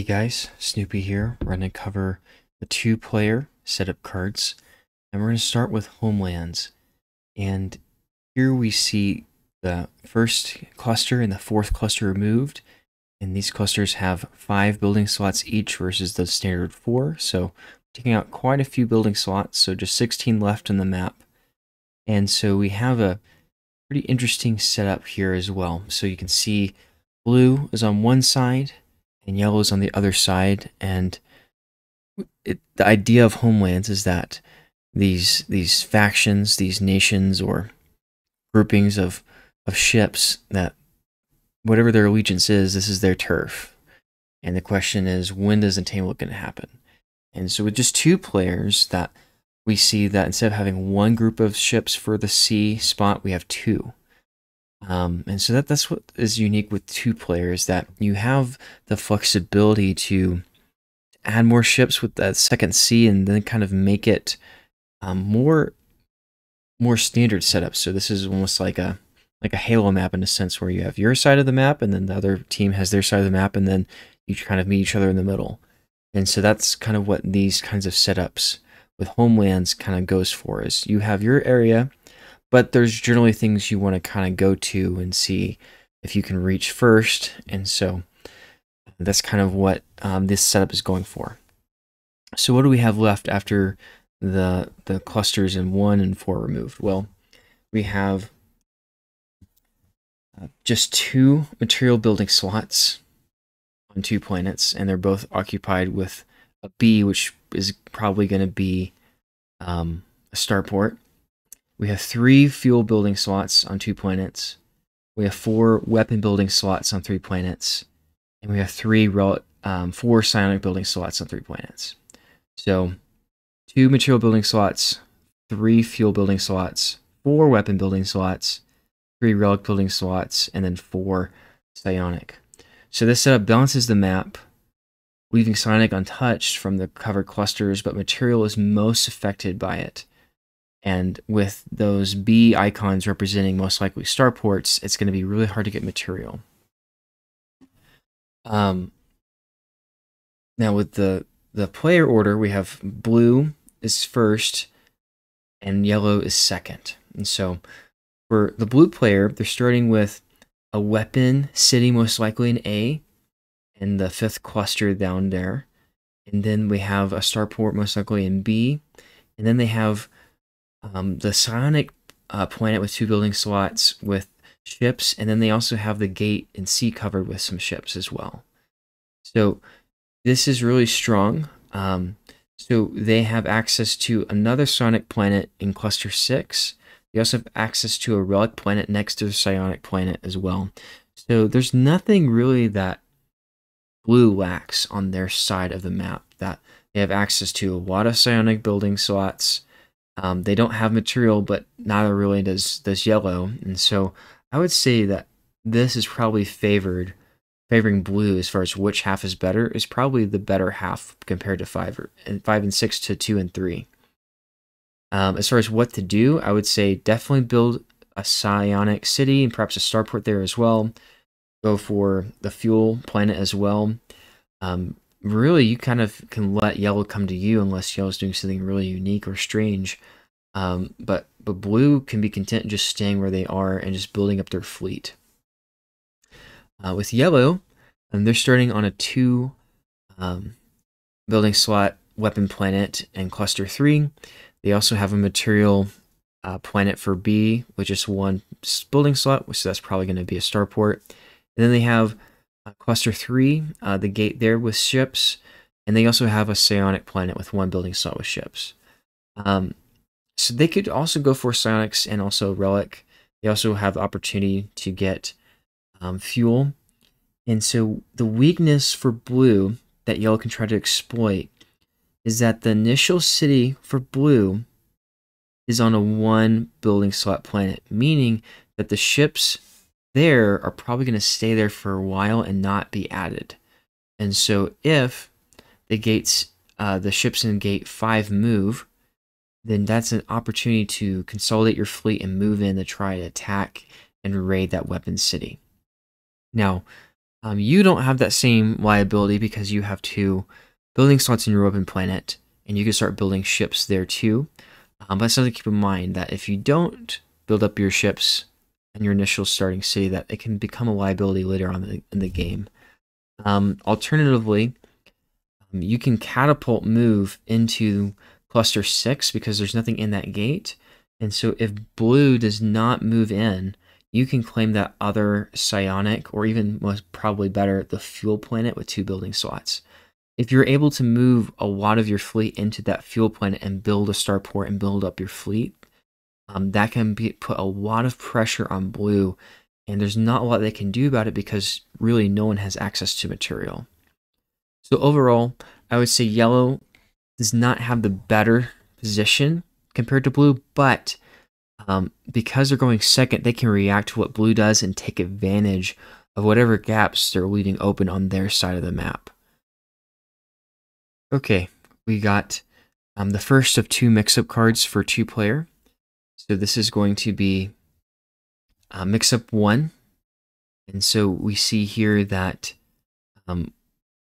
guys, Snoopy here. We're going to cover the two-player setup cards, and we're going to start with Homelands. And here we see the first cluster and the fourth cluster removed, and these clusters have 5 building slots each versus the standard 4, so taking out quite a few building slots, so just 16 left on the map. And so we have a pretty interesting setup here as well. So you can see blue is on one side, and yellow is on the other side, and the idea of Homelands is that these factions, these nations or groupings of ships, that whatever their allegiance is, this is their turf. And the question is, when does entertainment going to happen? And so with just 2 players, that we see that instead of having one group of ships for the sea spot, we have 2. And so that's what is unique with 2 players, that you have the flexibility to add more ships with that second sea and then kind of make it more standard setup. So this is almost like a Halo map in a sense, where you have your side of the map and then the other team has their side of the map, and then you kind of meet each other in the middle. And so that's kind of what these kinds of setups with Homelands kind of goes for, is you have your area, but there's generally things you want to kind of go to and see if you can reach first. And so that's kind of what this setup is going for. So what do we have left after the clusters in 1 and 4 removed? Well, we have just 2 material building slots on 2 planets, and they're both occupied with a B, which is probably going to be a starport. We have 3 fuel building slots on 2 planets. We have 4 weapon building slots on 3 planets. And we have 4 psionic building slots on 3 planets. So 2 material building slots, 3 fuel building slots, 4 weapon building slots, 3 relic building slots, and then 4 psionic. So this setup balances the map, leaving psionic untouched from the covered clusters, but material is most affected by it. And with those B icons representing most likely starports, it's going to be really hard to get material. Now with the player order, we have blue is first and yellow is second. And so for the blue player, they're starting with a weapon city most likely in A, and the 5th cluster down there. And then we have a starport most likely in B, and then they have the psionic planet with 2 building slots with ships, and then they also have the gate in C covered with some ships as well. So this is really strong. So they have access to another psionic planet in cluster 6. They also have access to a relic planet next to the psionic planet as well. So there's nothing really that blue lacks on their side of the map. That they have access to a lot of psionic building slots. They don't have material, but neither really does yellow. And so I would say that this is probably favoring blue as far as which half is better, is probably the better half compared to 5 and 6 to 2 and 3. As far as what to do, I would say definitely build a psionic city and perhaps a starport there as well. Go for the fuel planet as well. Really, you kind of can let yellow come to you unless yellow's doing something really unique or strange. But blue can be content just staying where they are and just building up their fleet. With yellow, they're starting on a 2 building slot weapon planet in cluster 3. They also have a material planet for B, with just 1 building slot, so that's probably going to be a starport. And then they have cluster 3, the gate there with ships, and they also have a psionic planet with 1 building slot with ships. So they could also go for psionics and also relic. They also have the opportunity to get fuel. And so the weakness for blue that yellow can try to exploit is that the initial city for blue is on a 1 building slot planet, meaning that the ships there are probably going to stay there for a while and not be added. And so if the ships in gate 5 move, then that's an opportunity to consolidate your fleet and move in to try to attack and raid that weapon city. Now, You don't have that same liability because you have 2 building slots in your open planet, and you can start building ships there too. But something to keep in mind that if you don't build up your ships in your initial starting city, that it can become a liability later on in the game. Alternatively, you can catapult move into cluster 6 because there's nothing in that gate. And so if blue does not move in, you can claim that other psionic, or even most probably better, the fuel planet with 2 building slots. If you're able to move a lot of your fleet into that fuel planet and build a starport and build up your fleet, that can put a lot of pressure on blue, and there's not a lot they can do about it because really no one has access to material. So overall, I would say yellow does not have the better position compared to blue, but because they're going second, they can react to what blue does and take advantage of whatever gaps they're leaving open on their side of the map. Okay, we got the first of 2 mix-up cards for 2-player. So this is going to be mix-up 1. And so we see here that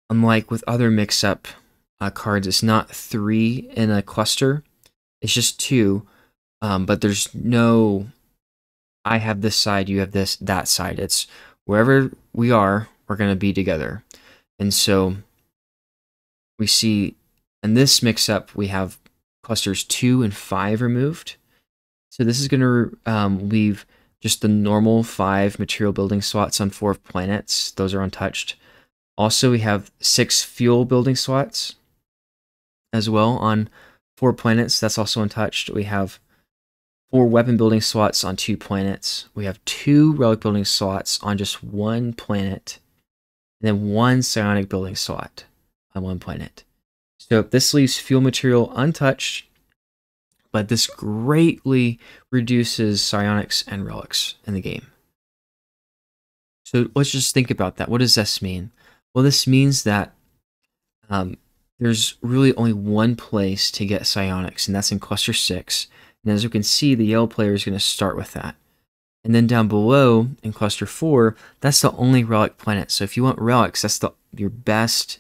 unlike with other mix-up cards, it's not 3 in a cluster. It's just 2, but there's no, I have this side, you have that side. It's wherever we are, we're going to be together. And so we see in this mix-up, we have clusters 2 and 5 removed. So this is going to leave just the normal 5 material building slots on 4 planets. Those are untouched. Also, we have 6 fuel building slots as well on 4 planets. That's also untouched. We have 4 weapon building slots on 2 planets. We have 2 relic building slots on just 1 planet. And then 1 psionic building slot on 1 planet. So this leaves fuel material untouched, but this greatly reduces psionics and relics in the game. So let's just think about that. What does this mean? Well, this means that there's really only one place to get psionics, and that's in cluster 6. And as you can see, the yellow player is going to start with that. And then down below in cluster 4, that's the only relic planet. So if you want relics, that's your best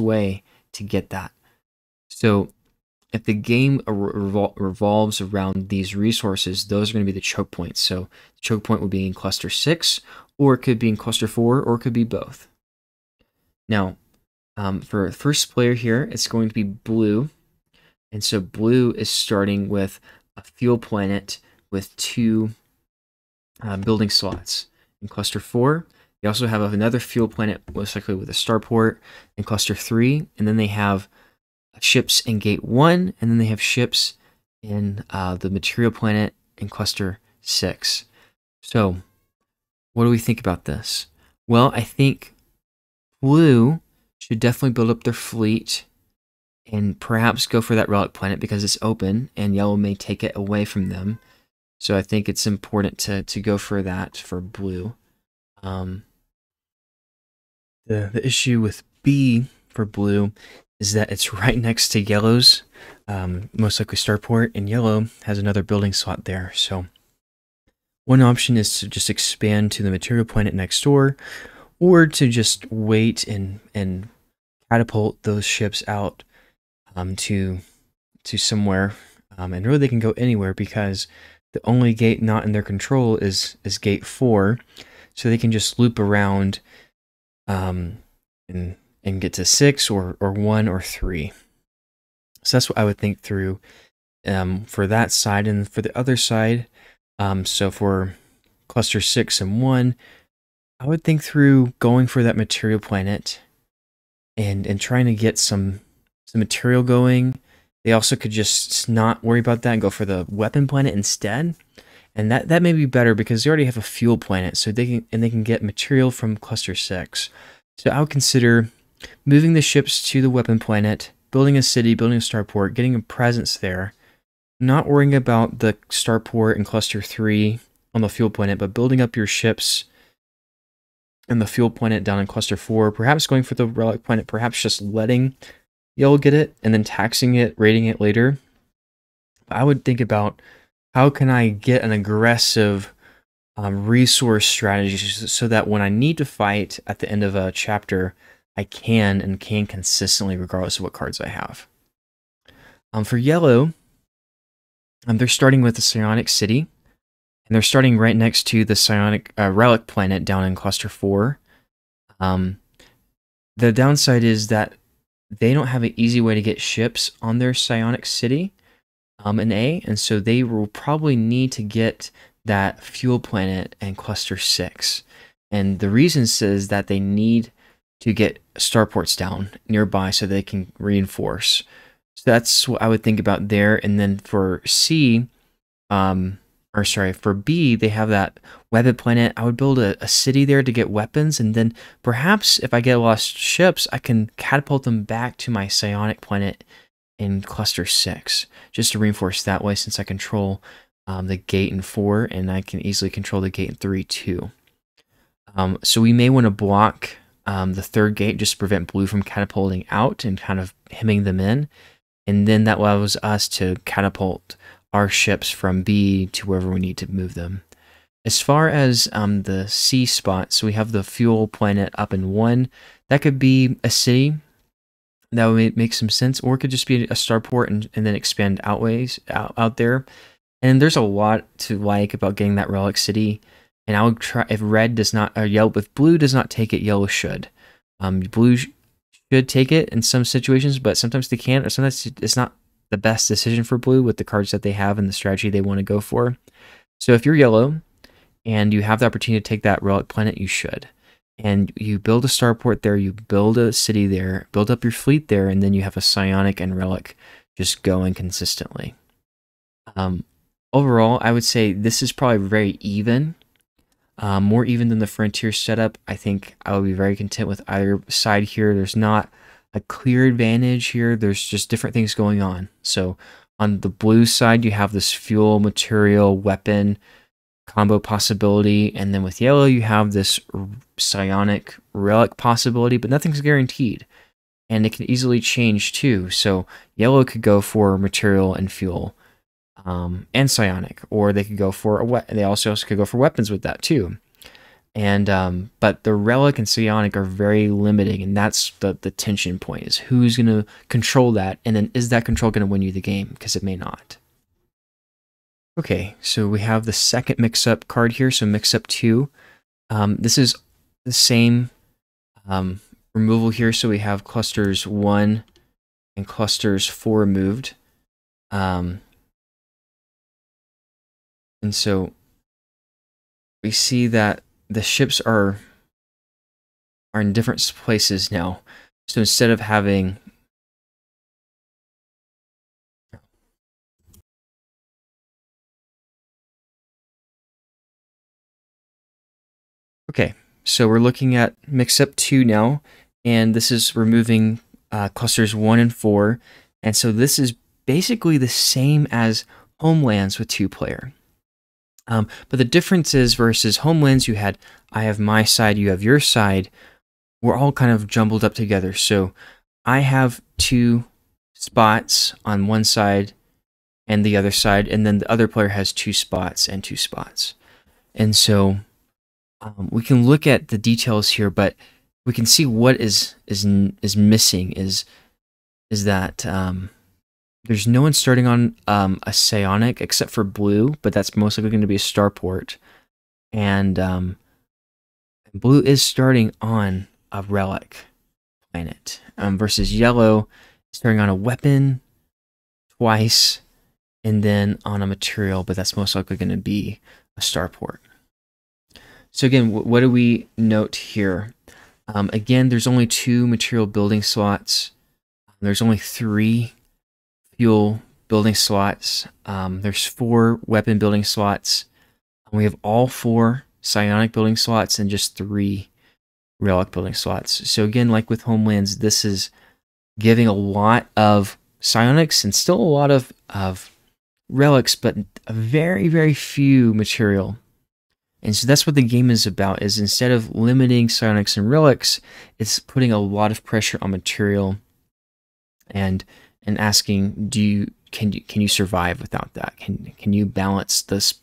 way to get that. So if the game revolves around these resources, those are going to be the choke points. So the choke point would be in cluster 6, or it could be in cluster 4, or it could be both. Now, for first player here, it's going to be blue. And so blue is starting with a fuel planet with 2 building slots. In cluster 4, they also have another fuel planet, most likely with a starport, in cluster 3. And then they have ships in gate 1, and then they have ships in the material planet in cluster 6. So what do we think about this? Well, I think blue should definitely build up their fleet and perhaps go for that relic planet because it's open, and yellow may take it away from them. So I think it's important to go for that for blue. The issue with B for blue is that it's right next to yellow's, most likely starport, and yellow has another building slot there. So one option is to just expand to the material planet next door, or to just wait and catapult those ships out to somewhere, and really they can go anywhere because the only gate not in their control is gate 4, so they can just loop around and get to 6 or 1 or 3. So that's what I would think through for that side. And for the other side, so for cluster 6 and 1, I would think through going for that material planet and trying to get some material going. They also could just not worry about that and go for the weapon planet instead. And that may be better because they already have a fuel planet, so they can get material from cluster 6. So I would consider moving the ships to the weapon planet, building a city, building a starport, getting a presence there, not worrying about the starport in cluster 3 on the fuel planet, but building up your ships and the fuel planet down in cluster 4, perhaps going for the relic planet, perhaps just letting yellow get it and then taxing it, raiding it later. I would think about how can I get an aggressive resource strategies so that when I need to fight at the end of a chapter, I can consistently regardless of what cards I have. For yellow, they're starting with the Psionic City, and they're starting right next to the Psionic Relic Planet down in Cluster 4. The downside is that they don't have an easy way to get ships on their Psionic City in A, and so they will probably need to get that fuel planet and Cluster 6. And the reason is that they need to get starports down nearby so they can reinforce. So that's what I would think about there. And then for C, for B, they have that weapon planet. I would build a city there to get weapons, and then perhaps if I get lost ships, I can catapult them back to my psionic planet in Cluster 6, just to reinforce that way since I control the gate in 4, and I can easily control the gate in 3 too. So we may want to block the third gate just to prevent blue from catapulting out and kind of hemming them in, and then that allows us to catapult our ships from B to wherever we need to move them. As far as the C spot, so we have the fuel planet up in 1. That could be a city. That would make some sense, or it could just be a starport and then expand out there. And there's a lot to like about getting that relic city. And I would try, if red does not, or yellow, if blue does not take it, yellow should. Blue should take it in some situations, but sometimes they can't, or sometimes it's not the best decision for blue with the cards that they have and the strategy they want to go for. So if you're yellow and you have the opportunity to take that relic planet, you should. And you build a starport there, you build a city there, build up your fleet there, and then you have a psionic and relic just going consistently. Overall, I would say this is probably very even. More even than the Frontier setup. I think I would be very content with either side here. There's not a clear advantage here. There's just different things going on. So on the blue side, you have this fuel, material, weapon combo possibility, and then with yellow, you have this psionic relic possibility, but nothing's guaranteed, and it can easily change too. So yellow could go for material and fuel, and psionic, or they could go for they also could go for weapons with that too. And but the relic and psionic are very limiting, and that's the tension point, is who's going to control that, and then is that control going to win you the game? Because it may not. Okay, so we have the second mix-up card here, so mix-up 2. This is the same removal here, so we have clusters 1 and clusters 4 removed. And so we see that the ships are in different places now. So instead of having okay, so we're looking at mix-up 2 now, and this is removing clusters 1 and 4, and so this is basically the same as Homelands with 2-player. But the difference is, versus Homelands, I have my side, you have your side, we're all kind of jumbled up together. So I have 2 spots on one side and the other side, and then the other player has 2 spots and 2 spots. And so we can look at the details here, but we can see what is missing is that there's no one starting on a psionic except for blue, but that's most likely going to be a starport. And blue is starting on a relic planet, versus yellow starting on a weapon twice, and then on a material, but that's most likely going to be a starport. So again, what do we note here? Again, there's only 2 material building slots. There's only 3 fuel building slots. There's 4 weapon building slots. We have all 4 psionic building slots and just 3 relic building slots. So again, like with Homelands, this is giving a lot of psionics and still a lot of relics, but a very, very few material. And so that's what the game is about, is instead of limiting psionics and relics, it's putting a lot of pressure on material and asking, can you survive without that? Can you balance this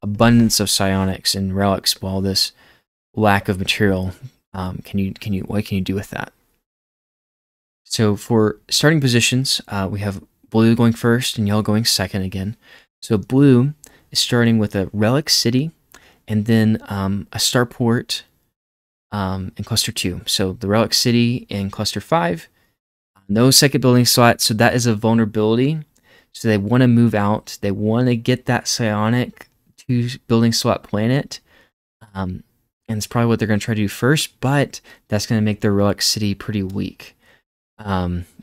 abundance of psionics and relics while this lack of material? What can you do with that? So for starting positions, we have blue going first and yellow going second again. So blue is starting with a relic city and then a starport in cluster 2. So the relic city in cluster 5, no second building slot. So that is a vulnerability. So they want to move out. They want to get that psionic 2 building slot planet. And it's probably what they're going to try to do first, but that's going to make their relic city pretty weak.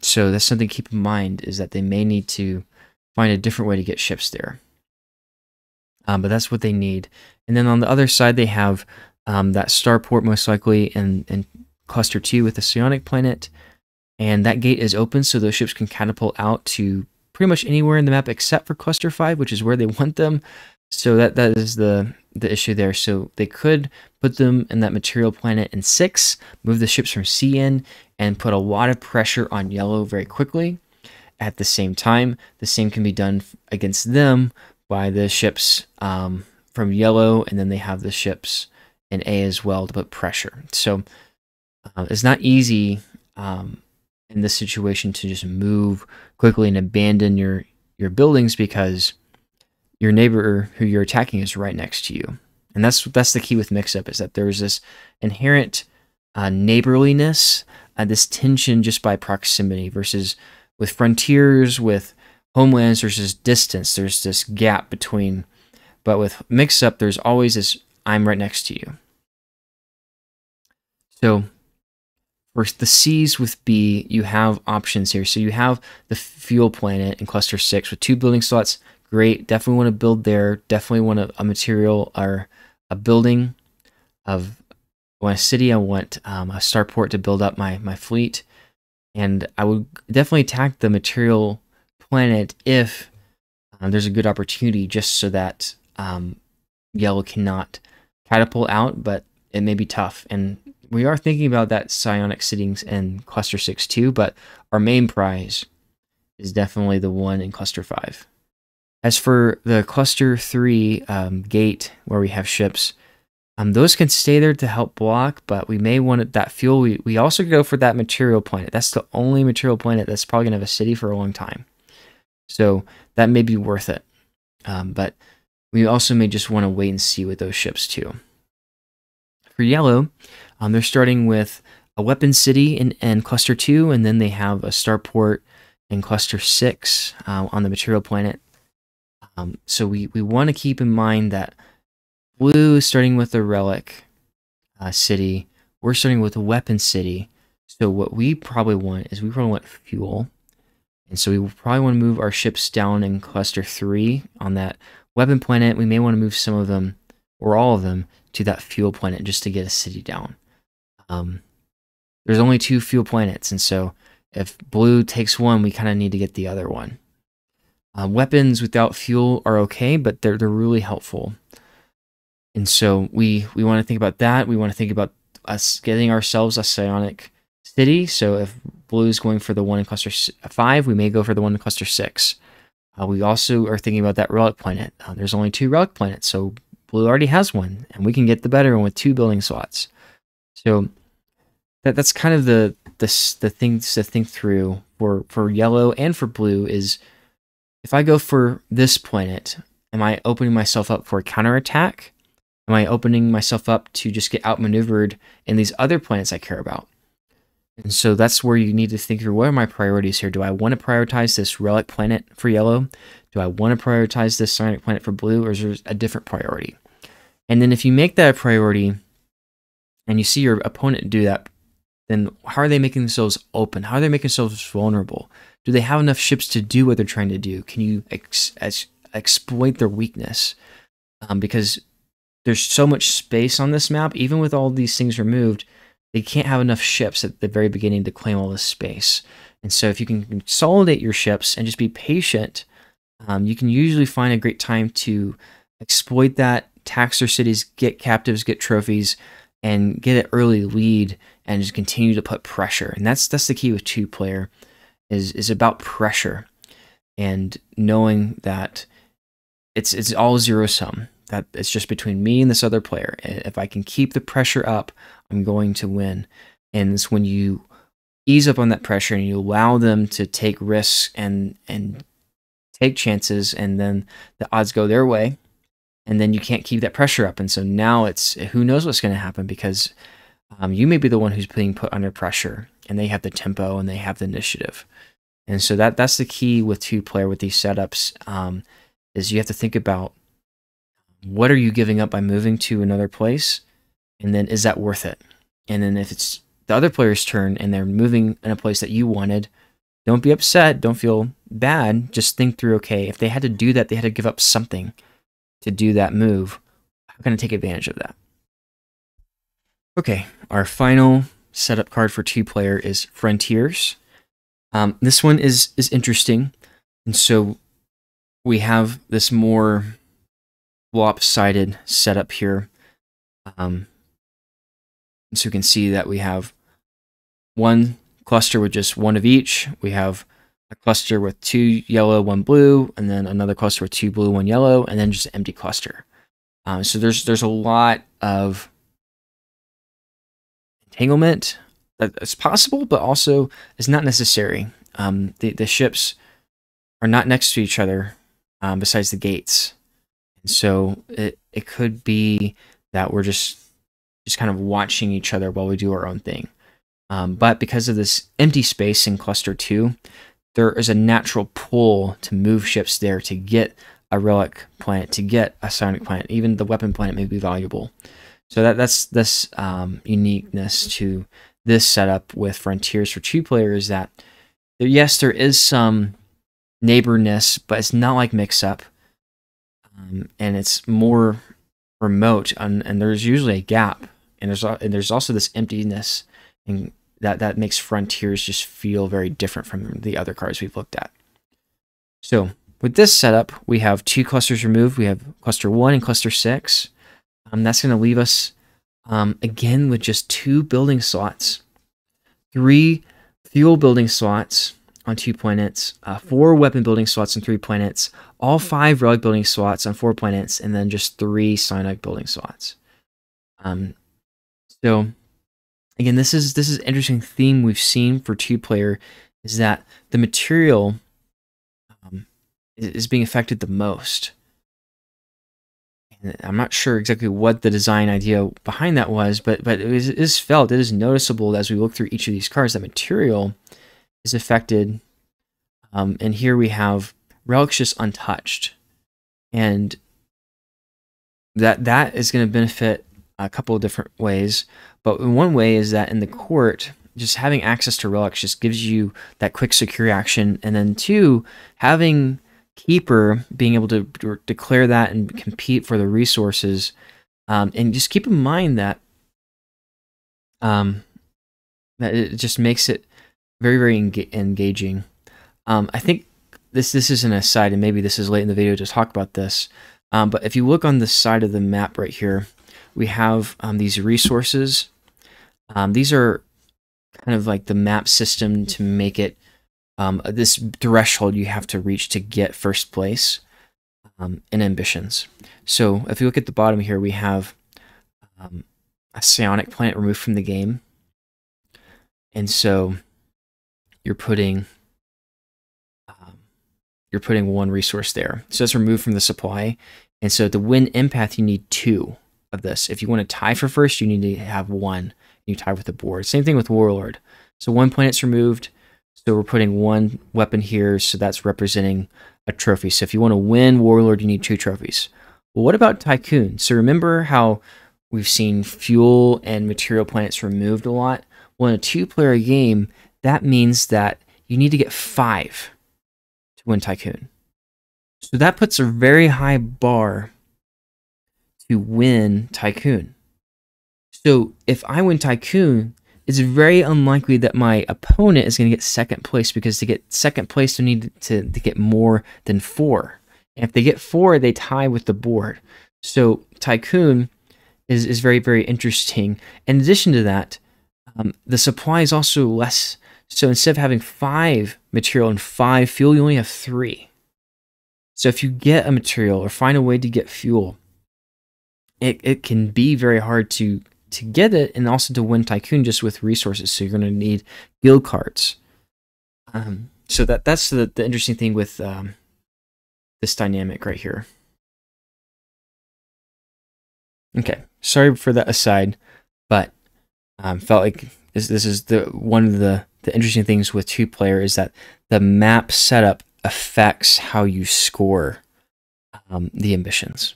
So that's something to keep in mind, is that they may need to find a different way to get ships there. But that's what they need. And then on the other side, they have that starport most likely in cluster 2 with the psionic planet. And that gate is open, so those ships can catapult out to pretty much anywhere in the map except for cluster 5, which is where they want them. So that is the issue there. So they could put them in that material planet in 6, move the ships from C in, and put a lot of pressure on yellow very quickly. At the same time, the same can be done against them by the ships from yellow, and then they have the ships in A as well to put pressure. So it's not easy in this situation to just move quickly and abandon your buildings, because your neighbor who you're attacking is right next to you. And that's the key with mix-up, is that there's this inherent neighborliness, this tension just by proximity, versus with frontiers, with homelands, there's this distance, there's this gap between. But with mix-up, there's always this, I'm right next to you. So for the C's with B, you have options here. So you have the fuel planet in cluster 6 with 2 building slots. Great, definitely want to build there. Definitely want a material or a building of. I want a city. I want a starport to build up my fleet, and I would definitely attack the material planet if there's a good opportunity, just so that yellow cannot catapult out. But it may be tough, and we are thinking about that psionic cities in cluster 6 too. But our main prize is definitely the one in cluster 5. As for the cluster 3 gate where we have ships, those can stay there to help block, but we may want that fuel. We also go for that material planet. That's the only material planet that's probably going to have a city for a long time. So that may be worth it. But we also may just want to wait and see with those ships too. For yellow, they're starting with a weapon city in cluster 2, and then they have a starport in cluster 6 on the material planet. So we want to keep in mind that blue is starting with a relic city. We're starting with a weapon city. So what we probably want is we probably want fuel. And so we probably want to move our ships down in cluster 3 on that weapon planet. We may want to move some of them, or all of them, to that fuel planet just to get a city down. There's only 2 fuel planets, and so if blue takes one, we kind of need to get the other one. Weapons without fuel are okay, but they're really helpful. And so we want to think about that. We want to think about us getting ourselves a psionic city. So if blue is going for the one in cluster 5, we may go for the one in cluster 6. We also are thinking about that relic planet. There's only 2 relic planets, so blue already has one, and we can get the better one with 2 building slots. So that's kind of the things to think through for yellow and for blue is, if I go for this planet, am I opening myself up for a counterattack? Am I opening myself up to just get outmaneuvered in these other planets I care about? And so that's where you need to think through, what are my priorities here? Do I want to prioritize this relic planet for yellow? Do I want to prioritize this psionic planet for blue, or is there a different priority? And then if you make that a priority and you see your opponent do that, then how are they making themselves open? How are they making themselves vulnerable? Do they have enough ships to do what they're trying to do? Can you exploit their weakness? Because there's so much space on this map, even with all these things removed, they can't have enough ships at the very beginning to claim all this space. And so if you can consolidate your ships and just be patient, you can usually find a great time to exploit that, tax their cities, get captives, get trophies, and get an early lead, and just continue to put pressure. And that's the key with 2-player, is about pressure. and knowing that it's all zero sum, that it's just between me and this other player. If I can keep the pressure up, I'm going to win. And it's when you ease up on that pressure and you allow them to take risks and take chances, and then the odds go their way, and then you can't keep that pressure up. And so now it's who knows what's going to happen, because you may be the one who's being put under pressure, and they have the tempo and they have the initiative. And so that's the key with two-player with these setups, is you have to think about what are you giving up by moving to another place, and then is that worth it? And then if it's the other player's turn and they're moving in a place that you wanted, don't be upset, don't feel bad, just think through, okay, if they had to do that, they had to give up something to do that move. How can I take advantage of that? Okay, our final setup card for two-player is Frontiers. This one is interesting, and so we have this more lopsided setup here. So you can see that we have one cluster with just one of each. We have a cluster with 2 yellow, 1 blue, and then another cluster with 2 blue, 1 yellow, and then just an empty cluster. So there's a lot of entanglement that's possible, but also is not necessary. The ships are not next to each other besides the gates. And so it could be that we're just kind of watching each other while we do our own thing. But because of this empty space in cluster 2, there is a natural pull to move ships there to get a relic planet, to get a psionic planet. Even the weapon planet may be valuable. So that's this uniqueness to this setup with Frontiers for two players, that yes, there is some neighborness, but it's not like Mix-Up, and it's more remote, and there's usually a gap, and there's also this emptiness, and that makes Frontiers just feel very different from the other cards we've looked at. So with this setup, we have 2 clusters removed. We have cluster 1 and cluster 6. That's going to leave us again with just 2 building slots, 3 fuel building slots on 2 planets, 4 weapon building slots on 3 planets, all 5 relic building slots on 4 planets, and then just 3 psionic building slots. So again, this is an interesting theme we've seen for two-player, is that the material is being affected the most. And I'm not sure exactly what the design idea behind that was, but it is felt, it is noticeable as we look through each of these cards that material is affected. And here we have relics just untouched, and that is going to benefit a couple of different ways. But one way is that in the court, just having access to relics just gives you that quick secure action, and then 2, having Keeper being able to declare that and compete for the resources, and just keep in mind that that it just makes it very, very engaging. I think this is an aside, and maybe this is late in the video to talk about this, but if you look on the side of the map right here, we have these resources. These are kind of like the map system to make it this threshold you have to reach to get first place in ambitions. So if you look at the bottom here, we have a psionic planet removed from the game, and so you're putting 1 resource there. So that's removed from the supply, and so to win empath, you need 2 of this. If you want to tie for first, you need to have 1. You tie with the board. Same thing with Warlord. So 1 planet's removed. So we're putting 1 weapon here, so that's representing a trophy. So if you want to win Warlord, you need 2 trophies. Well, what about Tycoon? So remember how we've seen fuel and material planets removed a lot? Well, in a 2-player game, that means that you need to get 5 to win Tycoon. So that puts a very high bar to win Tycoon. So if I win Tycoon, it's very unlikely that my opponent is going to get 2nd place, because to get 2nd place, they need to get more than 4. And if they get 4, they tie with the board. So Tycoon is very, very interesting. In addition to that, the supply is also less So instead of having 5 material and 5 fuel, you only have 3. So if you get a material or find a way to get fuel, it can be very hard to get it, and also to win Tycoon just with resources. So you're going to need guild cards. So that's the interesting thing with this dynamic right here. Okay, sorry for that aside, but felt like this is one of the interesting things with 2-player is that the map setup affects how you score the ambitions.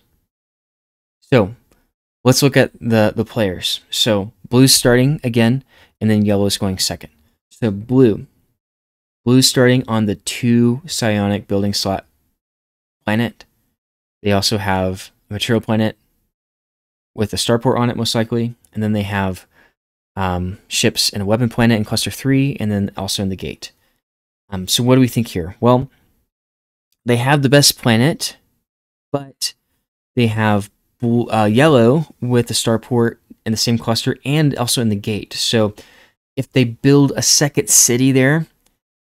So let's look at the players. So blue's starting again, and then yellow's going second. So blue's starting on the 2 psionic building slot planet. They also have a material planet with a starport on it, most likely, and then they have ships and a weapon planet in cluster 3, and then also in the gate. So what do we think here? Well, they have the best planet, but they have yellow with the starport in the same cluster and also in the gate. So if they build a second city there,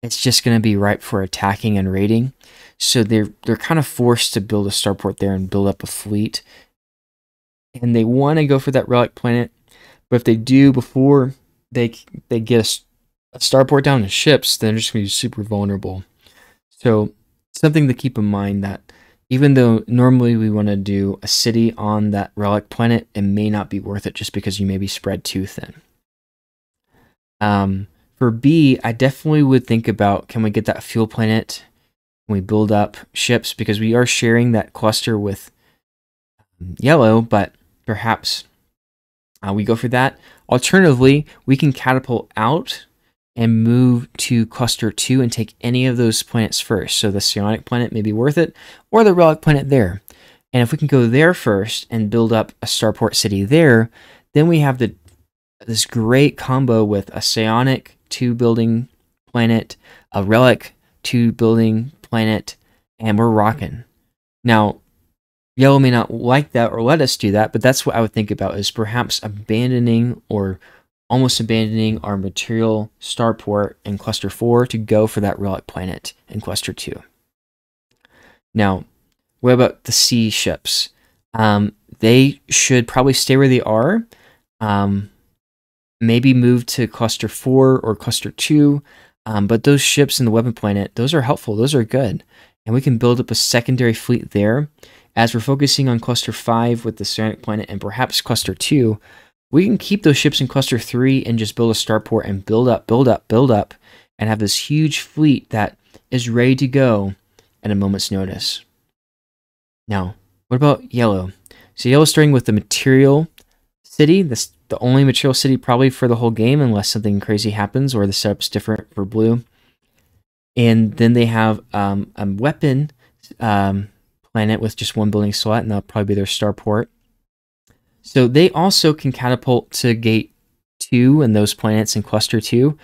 it's just going to be ripe for attacking and raiding. So they're kind of forced to build a starport there and build up a fleet. And they want to go for that relic planet, but if they do before they get a starport down in ships, then they're just going to be super vulnerable. So something to keep in mind, that even though normally we want to do a city on that relic planet, it may not be worth it just because you may be spread too thin. For B, I definitely would think about, can we get that fuel planet? Can we build up ships? Because we are sharing that cluster with yellow, but perhaps we go for that. Alternatively, we can catapult out and move to cluster 2 and take any of those planets first. So the psionic planet may be worth it, or the relic planet there. And if we can go there first and build up a starport city there, then we have this great combo with a psionic 2-building planet, a relic 2-building planet, and we're rocking. Now, yellow may not like that or let us do that, but that's what I would think about, is perhaps abandoning or almost abandoning our material starport in cluster 4 to go for that relic planet in cluster 2. Now, what about the C ships? They should probably stay where they are. Maybe move to cluster 4 or cluster 2. But those ships in the weapon planet, those are helpful. Those are good. And we can build up a secondary fleet there. As we're focusing on cluster 5 with the psionic planet and perhaps cluster 2, we can keep those ships in cluster 3 and just build a starport and build up, and have this huge fleet that is ready to go at a moment's notice. Now, what about yellow? So yellow's starting with the material city. That's the only material city probably for the whole game, unless something crazy happens or the setup's different for blue. And then they have a weapon planet with just 1 building slot, and that'll probably be their starport. So they also can catapult to gate 2 and those planets in cluster 2.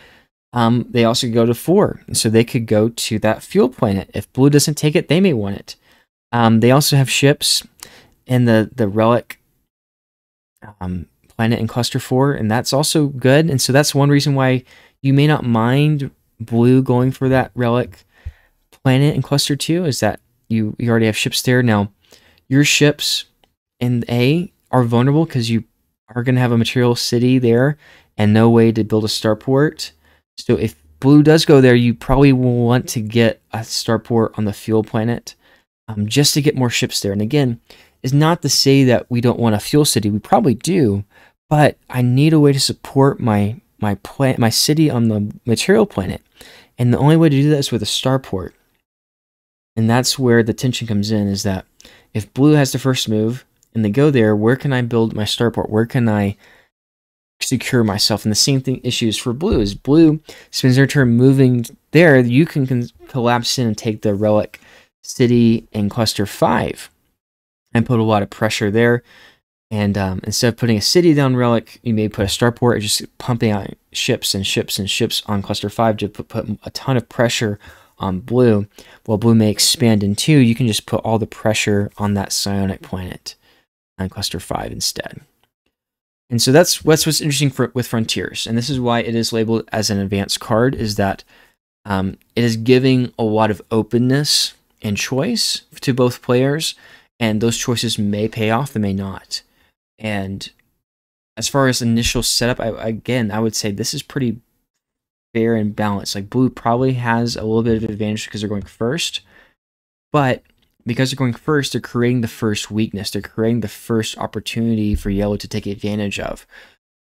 They also go to 4, so they could go to that fuel planet. If blue doesn't take it, they may want it. They also have ships in the relic planet in cluster 4, and that's also good. And so that's one reason why you may not mind blue going for that relic planet in cluster 2, is that you already have ships there. Now, your ships in A are vulnerable because you are going to have a material city there and no way to build a starport. So if blue does go there, you probably will want to get a starport on the fuel planet just to get more ships there. And again, is not to say that we don't want a fuel city. We probably do, but I need a way to support my city on the material planet. And the only way to do that is with a starport. And that's where the tension comes in, is that if blue has the first move and they go there, where can I build my starport? Where can I secure myself? And the same thing issues for blue, is blue spends their turn moving there. You can collapse in and take the relic city in cluster 5 and put a lot of pressure there. And instead of putting a city down relic, you may put a starport, just pumping out ships and ships and ships on cluster 5 to put a ton of pressure on blue. While blue may expand in 2, you can just put all the pressure on that psionic planet on cluster 5 instead. And so that's what's interesting with Frontiers, and this is why it is labeled as an advanced card, is that it is giving a lot of openness and choice to both players, and those choices may pay off, they may not. And as far as initial setup, I would say this is pretty fair and balanced. Like blue probably has a little bit of advantage because they're going first, but because they're going first, they're creating the first weakness. They're creating the first opportunity for yellow to take advantage of.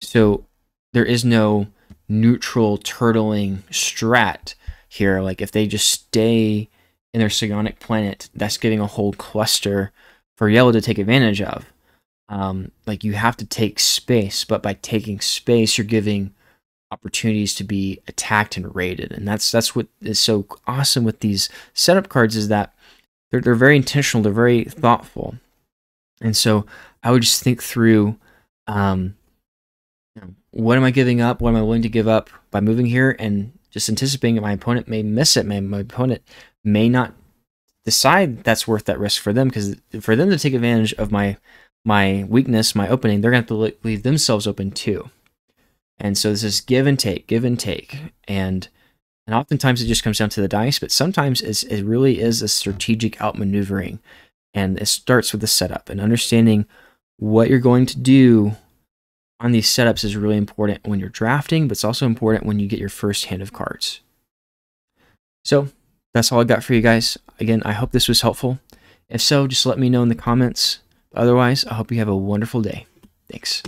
So there is no neutral turtling strat here. Like if they just stay in their psionic planet, that's giving a whole cluster for yellow to take advantage of. Like you have to take space, but by taking space, you're giving opportunities to be attacked and raided. And that's what is so awesome with these setup cards, is that they're very intentional, they're very thoughtful. And so I would just think through, what am I giving up? What am I willing to give up by moving here? And just anticipating that my opponent may miss it. My opponent may not decide that's worth that risk for them, because for them to take advantage of my weakness, my opening, they're going to have to leave themselves open too. And so this is give and take, and oftentimes it just comes down to the dice, but sometimes it really is a strategic outmaneuvering, and it starts with the setup, and understanding what you're going to do on these setups is really important when you're drafting, but it's also important when you get your first hand of cards. So that's all I got for you guys. Again, I hope this was helpful. If so, just let me know in the comments. Otherwise, I hope you have a wonderful day. Thanks.